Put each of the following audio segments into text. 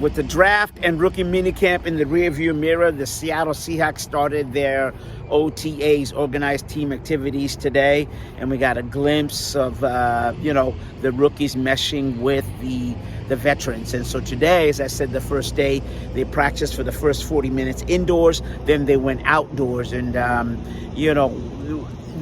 with the draft and rookie minicamp in the rearview mirror, the Seattle Seahawks started their OTAs, organized team activities, today, and we got a glimpse of the rookies meshing with the veterans. And so today, as I said, the first day, they practiced for the first 40 minutes indoors, then they went outdoors, and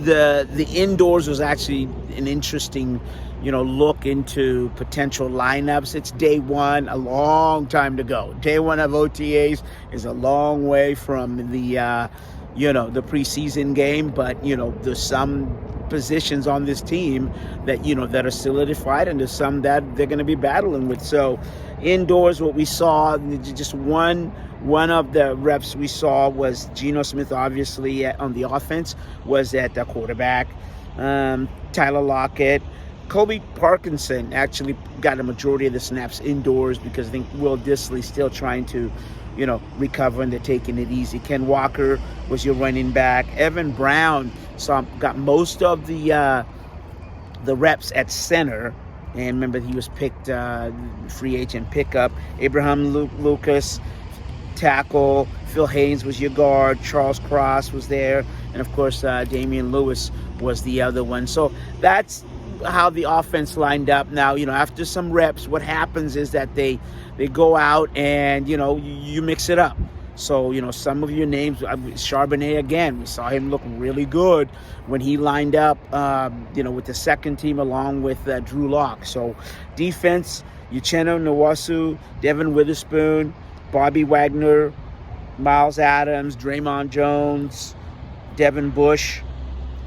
the indoors was actually an interesting look into potential lineups. It's day one, a long time to go. Day one of OTAs is a long way from the preseason game, but there's some positions on this team that that are solidified, and there's some that they're going to be battling with. So indoors, what we saw, just one of the reps we saw was Geno Smith, obviously on the offense, was at the quarterback. Tyler Lockett. Kobe Parkinson actually got a majority of the snaps indoors because I think Will Dissly's still trying to, recover, and they're taking it easy. Ken Walker was your running back. Evan Brown got most of the reps at center, and remember he was picked free agent pickup. Abraham Lucas, tackle. Phil Haynes was your guard. Charles Cross was there, and of course Damian Lewis was the other one. So that's how the offense lined up. Now, after some reps, what happens is that they go out and, you mix it up. So, some of your names, Charbonnet again, we saw him look really good when he lined up, with the second team along with Drew Lock. So defense, Uchenna Nwosu, Devin Witherspoon, Bobby Wagner, Miles Adams, Draymond Jones, Devin Bush,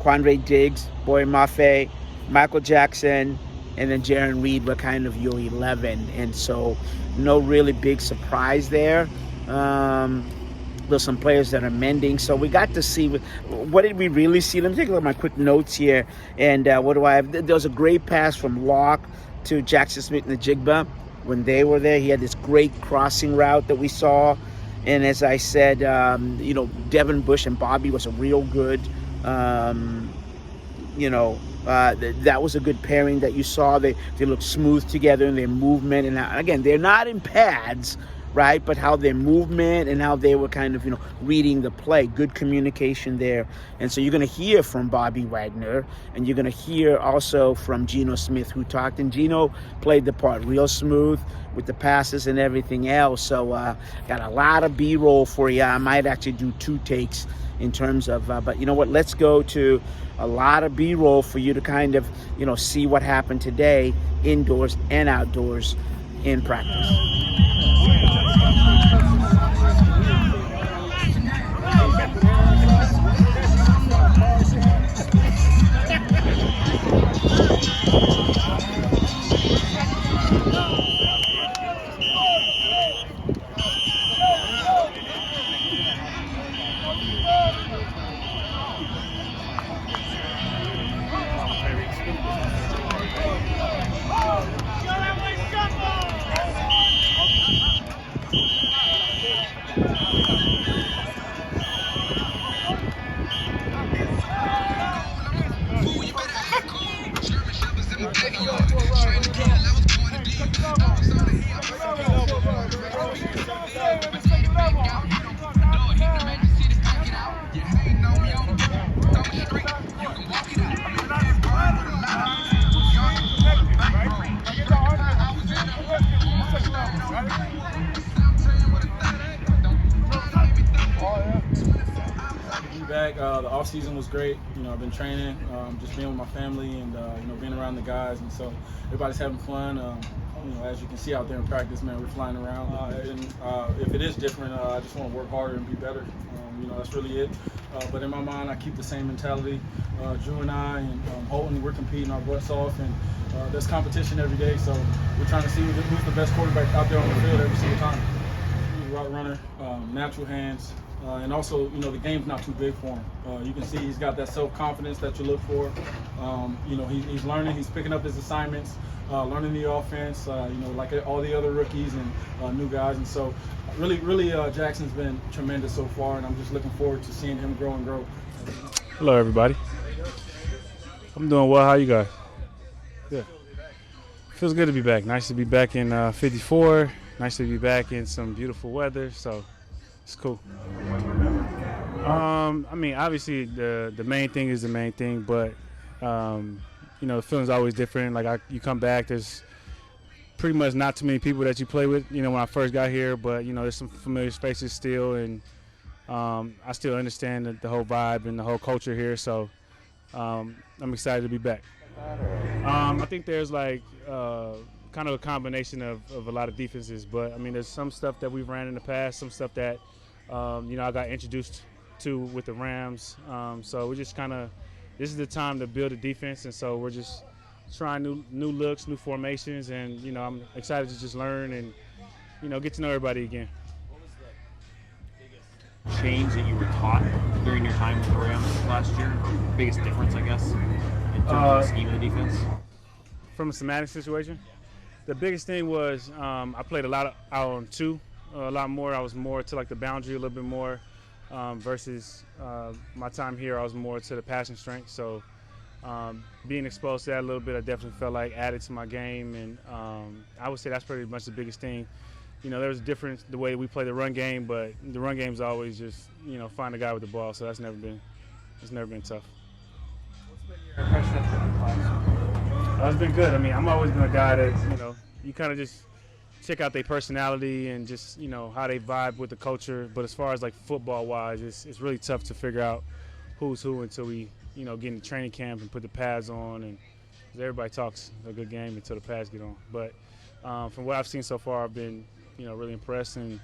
Quandre Diggs, Boy Mafe, Michael Jackson, and then Jaron Reed were kind of your 11. And so no really big surprise there. There's some players that are mending. So we got to see, what did we really see? Let me take a look at my quick notes here. And what do I have? There was a great pass from Locke to Jackson Smith and Jigba when they were there. He had this great crossing route that we saw. And as I said, Devin Bush and Bobby was a real good, that was a good pairing that you saw. They look smooth together in their movement. And again, they're not in pads, right? But how their movement and how they were kind of, reading the play. Good communication there. And so you're going to hear from Bobby Wagner, and you're going to hear also from Geno Smith, who talked. And Geno played the part real smooth with the passes and everything else. So got a lot of B-roll for you. I might actually do 2 takes in terms of, but you know what? Let's go to a lot of B-roll for you to kind of, see what happened today, indoors and outdoors in practice. The off season was great. I've been training, just being with my family, and being around the guys, and so everybody's having fun. As you can see out there in practice, man, we're flying around. If it is different, I just want to work harder and be better. That's really it. But in my mind, I keep the same mentality. Drew and I and Holton, we're competing our butts off, and there's competition every day. So we're trying to see who's the best quarterback out there on the field every single time. He's a route runner, natural hands. And also, the game's not too big for him. You can see he's got that self-confidence that you look for. He's learning, he's picking up his assignments, learning the offense, like all the other rookies and new guys. And so really, Jackson's been tremendous so far, and I'm just looking forward to seeing him grow and grow. Hello, everybody. I'm doing well. How you guys? Good. Feels good to be back. Nice to be back in 54. Nice to be back in some beautiful weather, so it's cool. I mean, obviously the main thing is the main thing, but the feeling's always different. Like you come back, there's pretty much not too many people that you play with. When I first got here, but there's some familiar faces still, and I still understand the whole vibe and the whole culture here. So I'm excited to be back. I think there's kind of a combination of a lot of defenses, but I mean, there's some stuff that we've ran in the past, some stuff that I got introduced to with the Rams. So we're just this is the time to build a defense, and so we're just trying new looks, new formations, and I'm excited to just learn and get to know everybody again. What was the biggest change that you were taught during your time with the Rams last year? Biggest difference, I guess, in terms of the scheme of the defense? From a schematic situation? The biggest thing was I played a lot out on two, a lot more. I was more to the boundary a little bit more versus my time here. I was more to the passing strength. So being exposed to that a little bit, I definitely felt like added to my game. And I would say that's pretty much the biggest thing. There was a difference the way we play the run game, but the run game is always just find a guy with the ball. So it's never been tough. What's been your impression of the class? It's been good. I mean, I'm always been a guy that, you kind of just check out their personality and just, how they vibe with the culture. But as far as football-wise, it's really tough to figure out who's who until we, get in the training camp and put the pads on. And everybody talks a good game until the pads get on. But from what I've seen so far, I've been, really impressed. And,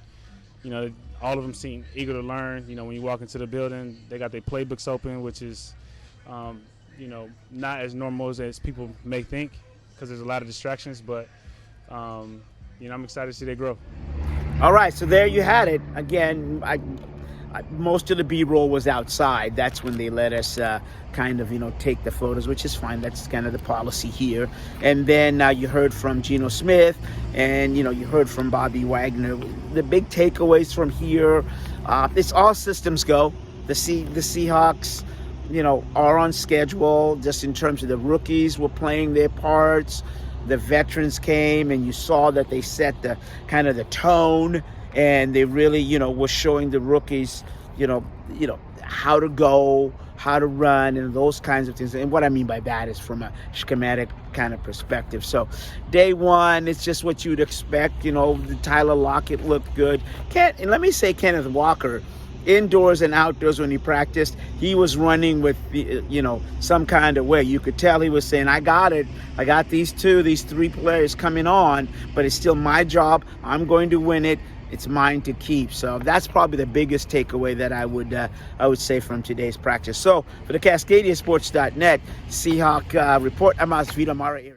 all of them seem eager to learn. When you walk into the building, they got their playbooks open, which is not as normal as people may think because there's a lot of distractions, but I'm excited to see they grow. All right, so there you had it. Again, most of the B-roll was outside. That's when they let us take the photos, which is fine. That's kind of the policy here. And then you heard from Geno Smith, and you heard from Bobby Wagner. The big takeaways from here, it's all systems go. The Seahawks are on schedule just in terms of the rookies were playing their parts. The veterans came and you saw that they set the the tone, and they really, were showing the rookies, how to go, how to run, and those kinds of things. And what I mean by that is from a schematic kind of perspective. So day one, it's just what you'd expect. The Tyler Lockett looked good. And let me say Kenneth Walker, indoors and outdoors when he practiced, he was running with some kind of way. You could tell he was saying, I got it. I got these three players coming on, but it's still my job. I'm going to win it. It's mine to keep. So that's probably the biggest takeaway that I would say from today's practice. So for the CascadiaSports.net Seahawk report, I'm Asvita Mara.